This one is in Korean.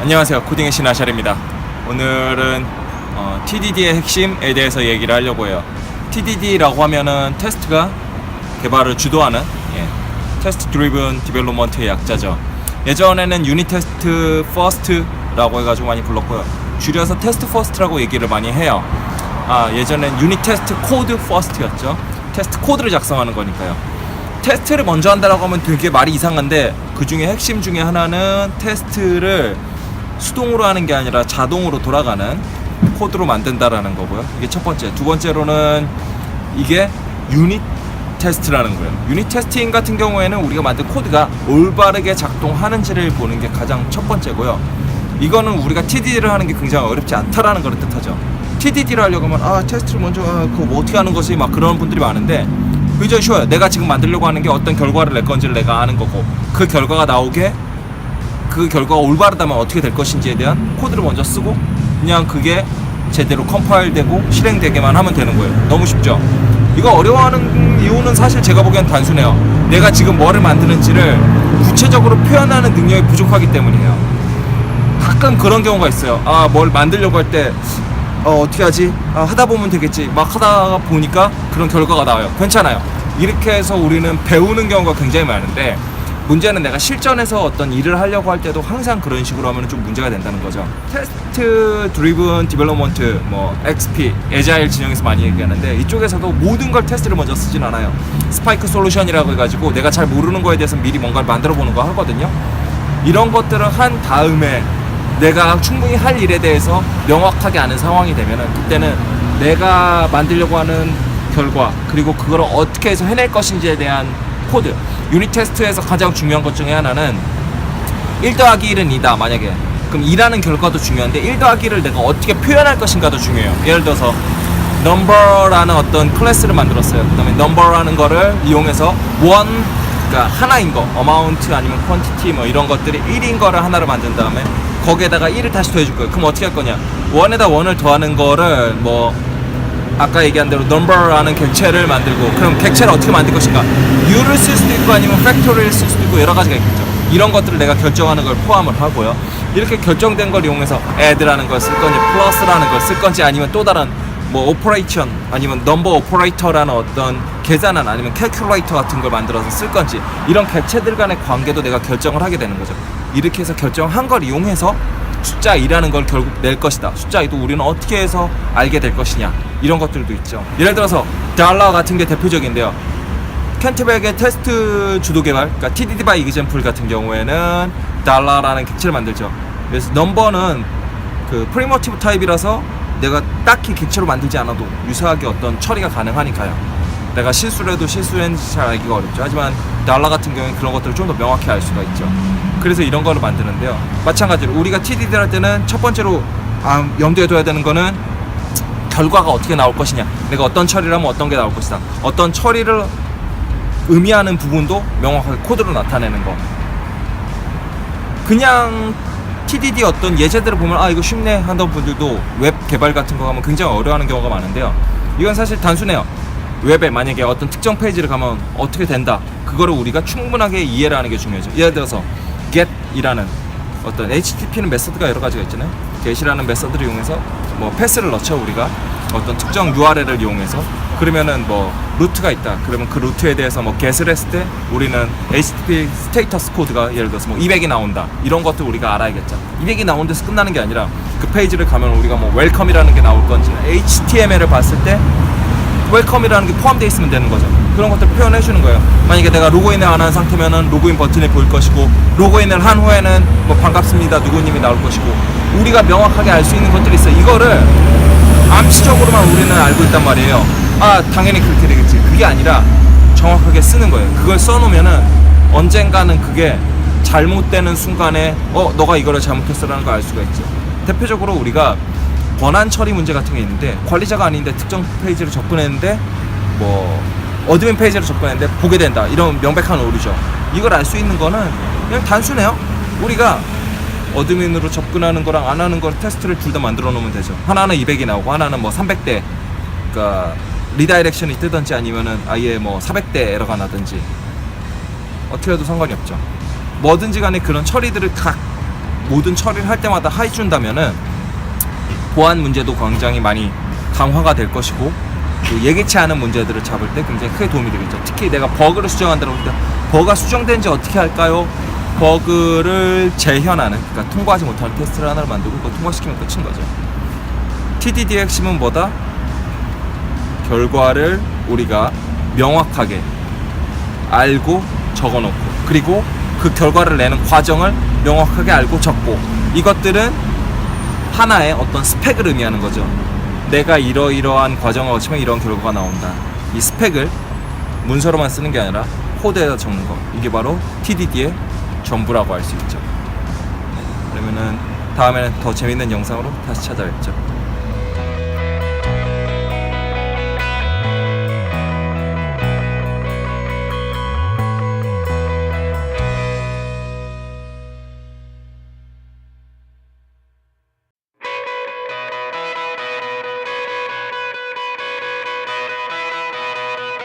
안녕하세요. 코딩의 신 아샬입니다. 오늘은 TDD의 핵심에 대해서 얘기를 하려고 해요. TDD라고 하면은 테스트가 개발을 주도하는 테스트 드리븐 디벨롭먼트의 약자죠. 예전에는 유닛 테스트 퍼스트라고 해가지고 많이 불렀고요. 줄여서 테스트 퍼스트라고 얘기를 많이 해요. 예전엔 유닛 테스트 코드 퍼스트였죠. 테스트 코드를 작성하는 거니까요. 테스트를 먼저 한다라고 하면 되게 말이 이상한데, 그 중에 핵심 중에 하나는 테스트를 수동으로 하는 게 아니라 자동으로 돌아가는 코드로 만든다라는 거고요. 이게 첫 번째. 두 번째로는 이게 유닛 테스트라는 거예요. 유닛 테스팅 같은 경우에는 우리가 만든 코드가 올바르게 작동하는지를 보는 게 가장 첫 번째고요. 이거는 우리가 TDD를 하는 게 굉장히 어렵지 않다라는 걸 뜻하죠. TDD를 하려고 하면 테스트를 먼저 그거 뭐 어떻게 하는 거지? 막 그런 분들이 많은데, 굉장히 쉬워요. 내가 지금 만들려고 하는 게 어떤 결과를 낼 건지를 내가 아는 거고, 그 결과가 나오게 그 결과가 올바르다면 어떻게 될 것인지에 대한 코드를 먼저 쓰고 그냥 그게 제대로 컴파일되고 실행되게만 하면 되는 거예요. 너무 쉽죠? 이거 어려워하는 이유는 사실 제가 보기엔 단순해요. 내가 지금 뭐를 만드는지를 구체적으로 표현하는 능력이 부족하기 때문이에요. 가끔 그런 경우가 있어요. 뭘 만들려고 할 때 어떻게 하지? 하다 보면 되겠지. 막 하다가 보니까 그런 결과가 나와요. 괜찮아요. 이렇게 해서 우리는 배우는 경우가 굉장히 많은데, 문제는 내가 실전에서 어떤 일을 하려고 할 때도 항상 그런 식으로 하면 좀 문제가 된다는 거죠. 테스트 드리븐 디벨롭먼트, XP, 에자일 진영에서 많이 얘기하는데, 이쪽에서도 모든 걸 테스트를 먼저 쓰진 않아요. 스파이크 솔루션이라고 해가지고 내가 잘 모르는 거에 대해서 미리 뭔가를 만들어 보는 거 하거든요. 이런 것들을 한 다음에 내가 충분히 할 일에 대해서 명확하게 아는 상황이 되면은, 그때는 내가 만들려고 하는 결과, 그리고 그걸 어떻게 해서 해낼 것인지에 대한 코드, 유닛 테스트에서 가장 중요한 것 중에 하나는 1 더하기 1은 2다 만약에, 그럼 2라는 결과도 중요한데 1 더하기 1을 내가 어떻게 표현할 것인가도 중요해요. 예를 들어서 number라는 어떤 클래스를 만들었어요. 그 다음에 number라는 거를 이용해서 그러니까 하나인 거, amount 아니면 quantity 뭐 이런 것들이 1인 거를 하나로 만든 다음에 거기에다가 1을 다시 더해줄 거예요. 그럼 어떻게 할 거냐, 1에다 1을 더하는 거를 아까 얘기한 대로 number라는 객체를 만들고, 그럼 객체를 어떻게 만들 것인가, u를 쓸 수도 있고 아니면 factory를 쓸 수도 있고 여러 가지가 있겠죠. 이런 것들을 내가 결정하는 걸 포함을 하고요. 이렇게 결정된 걸 이용해서 add라는 걸 쓸 건지 plus라는 걸 쓸 건지, 아니면 또 다른 operation 아니면 number operator라는 어떤 계산안 아니면 calculator 같은 걸 만들어서 쓸 건지, 이런 객체들 간의 관계도 내가 결정을 하게 되는 거죠. 이렇게 해서 결정한 걸 이용해서 숫자 2라는 걸 결국 낼 것이다. 숫자 2도 우리는 어떻게 해서 알게 될 것이냐, 이런 것들도 있죠. 예를 들어서 달러 같은 게 대표적인데요. 켄트백의 테스트 주도 개발, 그러니까 TDD by example 같은 경우에는 달러라는 객체를 만들죠. 그래서 넘버는 그 프리모티브 타입이라서 내가 딱히 객체로 만들지 않아도 유사하게 어떤 처리가 가능하니까요. 내가 실수를 해도 실수했는지 잘 알기가 어렵죠. 하지만 달러 같은 경우는 그런 것들을 좀 더 명확히 알 수가 있죠. 그래서 이런 거를 만드는데요. 마찬가지로 우리가 TDD를 할 때는 첫 번째로 염두에 둬야 되는 거는 결과가 어떻게 나올 것이냐, 내가 어떤 처리를 하면 어떤 게 나올 것이다, 어떤 처리를 의미하는 부분도 명확하게 코드로 나타내는 거. 그냥 TDD 어떤 예제들을 보면 이거 쉽네 한다는 분들도 웹 개발 같은 거 하면 굉장히 어려워하는 경우가 많은데요. 이건 사실 단순해요. 웹에 만약에 어떤 특정 페이지를 가면 어떻게 된다, 그거를 우리가 충분하게 이해를 하는 게 중요하죠. 예를 들어서 get이라는 어떤 HTTP는 메서드가 여러 가지가 있잖아요. get이라는 메서드를 이용해서 패스를 넣죠. 우리가 어떤 특정 URL을 이용해서, 그러면은 루트가 있다, 그러면 그 루트에 대해서 get을 했을 때 우리는 HTTP 스테이터스 코드가 예를 들어서 200이 나온다, 이런 것도 우리가 알아야겠죠. 200이 나온 데서 끝나는 게 아니라 그 페이지를 가면 우리가 웰컴이라는 게 나올 건지, HTML을 봤을 때 웰컴이라는 게 포함되어 있으면 되는 거죠. 그런 것들 표현해 주는 거예요. 만약에 내가 로그인을 안 한 상태면은 로그인 버튼이 보일 것이고, 로그인을 한 후에는 반갑습니다 누구님이 나올 것이고, 우리가 명확하게 알 수 있는 것들이 있어요. 이거를 암시적으로만 우리는 알고 있단 말이에요. 당연히 그렇게 되겠지. 그게 아니라 정확하게 쓰는 거예요. 그걸 써놓으면은 언젠가는 그게 잘못되는 순간에 너가 이거를 잘못했어라는 걸 알 수가 있죠. 대표적으로 우리가 권한 처리 문제 같은 게 있는데, 관리자가 아닌데 특정 페이지를 접근했는데 어드민 페이지를 접근했는데 보게 된다, 이런 명백한 오류죠. 이걸 알 수 있는 거는 그냥 단순해요. 우리가 어드민으로 접근하는 거랑 안 하는 거 테스트를 둘 다 만들어 놓으면 되죠. 하나는 200이 나오고 하나는 300대 그러니까 리다이렉션이 뜨든지, 아니면은 아예 400대 에러가 나든지 어떻게 해도 상관이 없죠. 뭐든지 간에 그런 처리들을 각 모든 처리를 할 때마다 하이 준다면은 보안 문제도 굉장히 많이 강화가 될 것이고, 또 예기치 않은 문제들을 잡을 때 굉장히 크게 도움이 되겠죠. 특히 내가 버그를 수정한다고 할 때 버그가 수정된지 어떻게 할까요? 버그를 재현하는, 그러니까 통과하지 못하는 테스트를 하나를 만들고 그거 통과시키면 끝인 거죠. TDD의 핵심은 뭐다? 결과를 우리가 명확하게 알고 적어놓고, 그리고 그 결과를 내는 과정을 명확하게 알고 적고, 이것들은 하나의 어떤 스펙을 의미하는 거죠. 내가 이러이러한 과정을 거치면 이런 결과가 나온다. 이 스펙을 문서로만 쓰는 게 아니라 코드에다 적는 거, 이게 바로 TDD의 전부라고 할 수 있죠. 그러면은 다음에는 더 재밌는 영상으로 다시 찾아뵙죠.